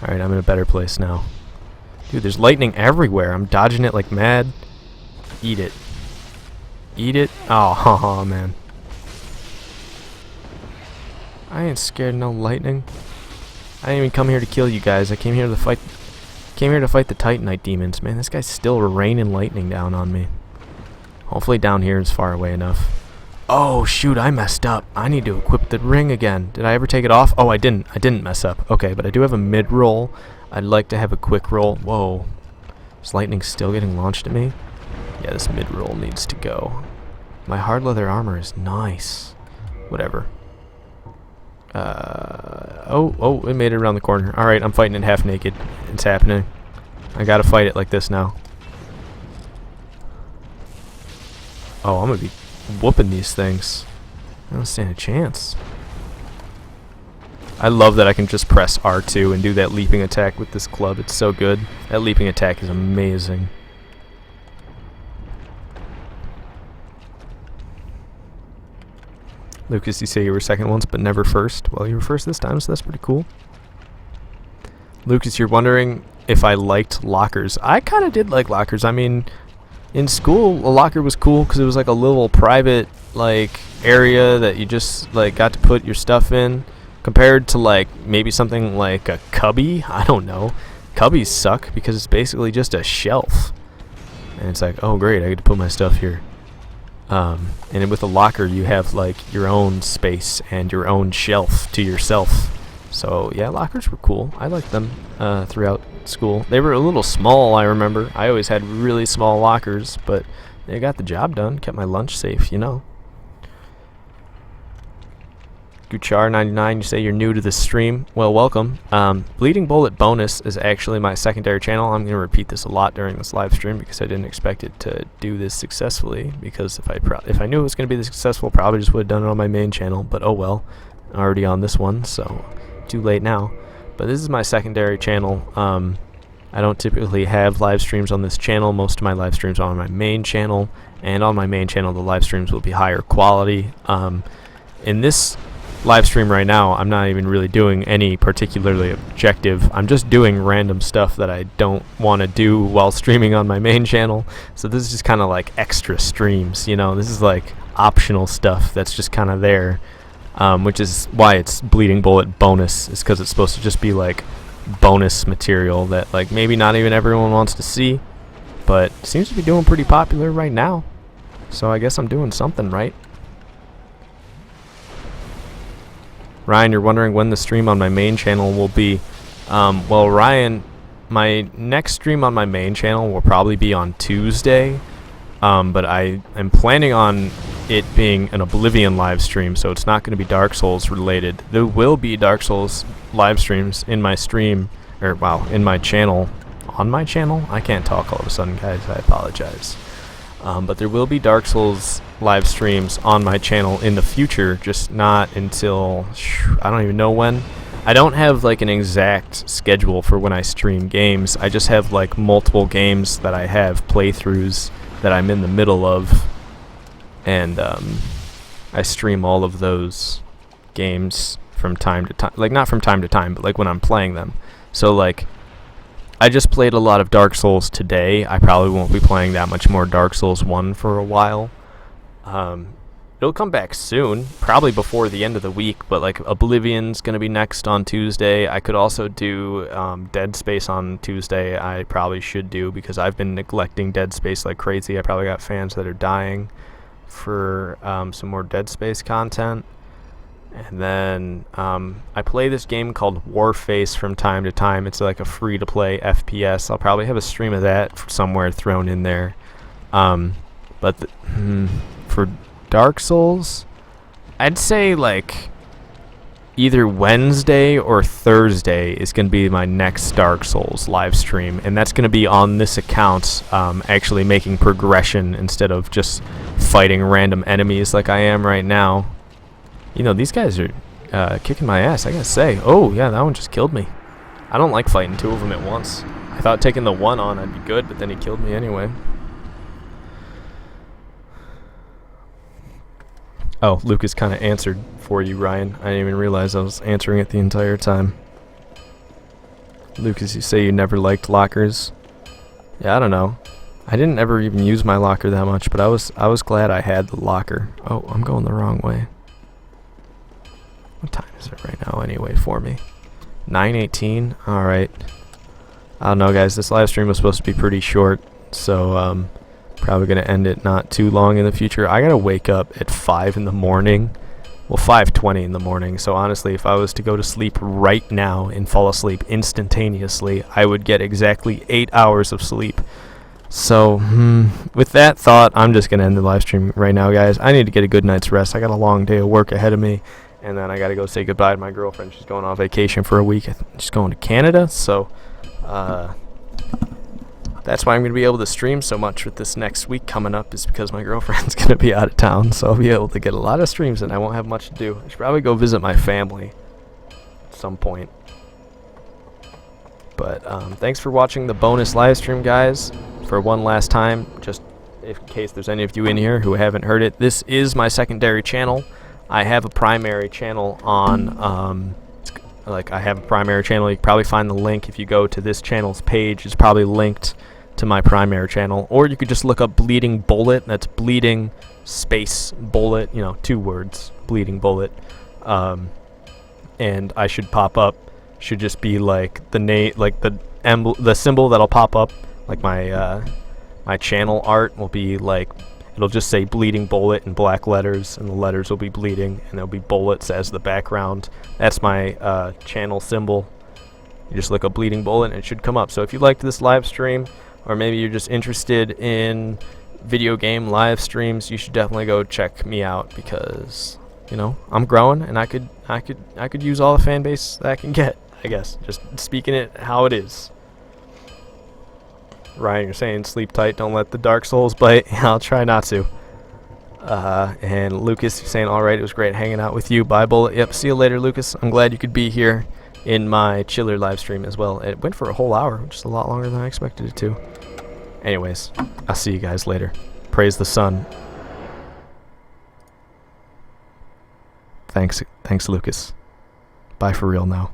Alright, I'm in a better place now. Dude, there's lightning everywhere. I'm dodging it like mad. Eat it. Eat it. Oh, man. I ain't scared of no lightning. I didn't even come here to kill you guys. I came here to fight the Titanite demons. Man, this guy's still raining lightning down on me. Hopefully down here is far away enough. Oh, shoot, I messed up. I need to equip the ring again. Did I ever take it off? Oh, I didn't. I didn't mess up. Okay, but I do have a mid-roll. I'd like to have a quick roll. Whoa. Is lightning still getting launched at me? Yeah, this mid-roll needs to go. My hard leather armor is nice. Whatever. Oh, it made it around the corner. Alright, I'm fighting it half naked. It's happening. I gotta fight it like this now. Oh, I'm gonna be whooping these things. I don't stand a chance. I love that I can just press R2 and do that leaping attack with this club. It's so good. That leaping attack is amazing. Lucas, you say you were second once but never first. Well, you were first this time, so that's pretty cool. Lucas, you're wondering if I liked lockers. I kind of did like lockers. I mean, in school, a locker was cool because it was like a little private like area that you just like got to put your stuff in, compared to like maybe something like a cubby. I don't know. Cubbies suck because it's basically just a shelf, and it's like, oh great, I get to put my stuff here. And with a locker, you have like your own space and your own shelf to yourself. So yeah, lockers were cool. I liked them throughout school. They were a little small, I remember. I always had really small lockers, but they got the job done. Kept my lunch safe, you know. Guchar99, you say you're new to the stream. Well, welcome. BleedingBullet bonus is actually my secondary channel. I'm going to repeat this a lot during this live stream because I didn't expect it to do this successfully. Because if I knew it was going to be this successful, probably just would have done it on my main channel. But oh well, I'm already on this one, so too late now. But this is my secondary channel. I don't typically have live streams on this channel. Most of my live streams are on my main channel, and on my main channel the live streams will be higher quality. In this live stream right now, I'm not even really doing any particularly objective. I'm just doing random stuff that I don't want to do while streaming on my main channel. So this is just kind of like extra streams, you know. This is like optional stuff that's just kind of there, which is why it's BleedingBullet bonus, is because it's supposed to just be like bonus material that like maybe not even everyone wants to see, but seems to be doing pretty popular right now. So I guess I'm doing something right. Ryan, you're wondering when the stream on my main channel will be. Well, Ryan, my next stream on my main channel will probably be on Tuesday. But I am planning on it being an Oblivion live stream, so it's not going to be Dark Souls related. There will be Dark Souls live streams in my stream, or wow, in my channel. On my channel? I can't talk all of a sudden, guys. I apologize. But there will be Dark Souls live streams on my channel in the future, just not until I don't even know when. I don't have like an exact schedule for when I stream games. I just have like multiple games that I have playthroughs that I'm in the middle of, and I stream all of those games from time to time. Like, not from time to time, but like when I'm playing them. So like, I just played a lot of Dark Souls today. I probably won't be playing that much more Dark Souls 1 for a while. It'll come back soon, probably before the end of the week, but like Oblivion's going to be next on Tuesday. I could also do Dead Space on Tuesday. I probably should do, because I've been neglecting Dead Space like crazy. I probably got fans that are dying for some more Dead Space content. And then I play this game called Warface from time to time. It's like a free-to-play FPS. I'll probably have a stream of that somewhere thrown in there. But for Dark Souls, I'd say like either Wednesday or Thursday is going to be my next Dark Souls live stream, and that's going to be on this account, actually making progression instead of just fighting random enemies like I am right now. You know, these guys are kicking my ass, I gotta say. Oh yeah, that one just killed me. I don't like fighting two of them at once. I thought taking the one on I'd be good, but then he killed me anyway. Oh, Lucas kind of answered for you, Ryan. I didn't even realize I was answering it the entire time. Lucas, you say you never liked lockers. Yeah, I don't know. I didn't ever even use my locker that much, but I was glad I had the locker. Oh, I'm going the wrong way. What time is it right now anyway for me? 9:18? Alright. I don't know, guys. This live stream was supposed to be pretty short, so probably going to end it not too long in the future. I got to wake up at 5 in the morning. Well, 5:20 in the morning. So honestly, if I was to go to sleep right now and fall asleep instantaneously, I would get exactly 8 hours of sleep. So, with that thought, I'm just going to end the live stream right now, guys. I need to get a good night's rest. I got a long day of work ahead of me. And then I got to go say goodbye to my girlfriend. She's going on vacation for a week. She's going to Canada. So, that's why I'm going to be able to stream so much with this next week coming up, is because my girlfriend's going to be out of town. So I'll be able to get a lot of streams and I won't have much to do. I should probably go visit my family at some point. But thanks for watching the bonus live stream, guys. For one last time, just in case there's any of you in here who haven't heard it, this is my secondary channel. I have a primary channel on, I have a primary channel. You can probably find the link if you go to this channel's page. It's probably linked to my primary channel. Or you could just look up BleedingBullet. That's bleeding space bullet, you know, 2 words, BleedingBullet. And I should pop up. Should just be like the name, like the symbol that'll pop up, like my my channel art will be like, it'll just say BleedingBullet in black letters, and the letters will be bleeding, and there'll be bullets as the background. That's my channel symbol. You just look up BleedingBullet and it should come up. So if you liked this live stream, or maybe you're just interested in video game live streams, you should definitely go check me out, because, you know, I'm growing and I could use all the fan base that I can get, I guess. Just speaking it how it is. Ryan, you're saying sleep tight, don't let the Dark Souls bite. I'll try not to. And Lucas, you're saying alright, it was great hanging out with you. Bye, Bullet. Yep, see you later, Lucas. I'm glad you could be here in my chiller live stream as well. It went for a whole hour, which is a lot longer than I expected it to. Anyways, I'll see you guys later. Praise the sun. Thanks, Lucas. Bye for real now.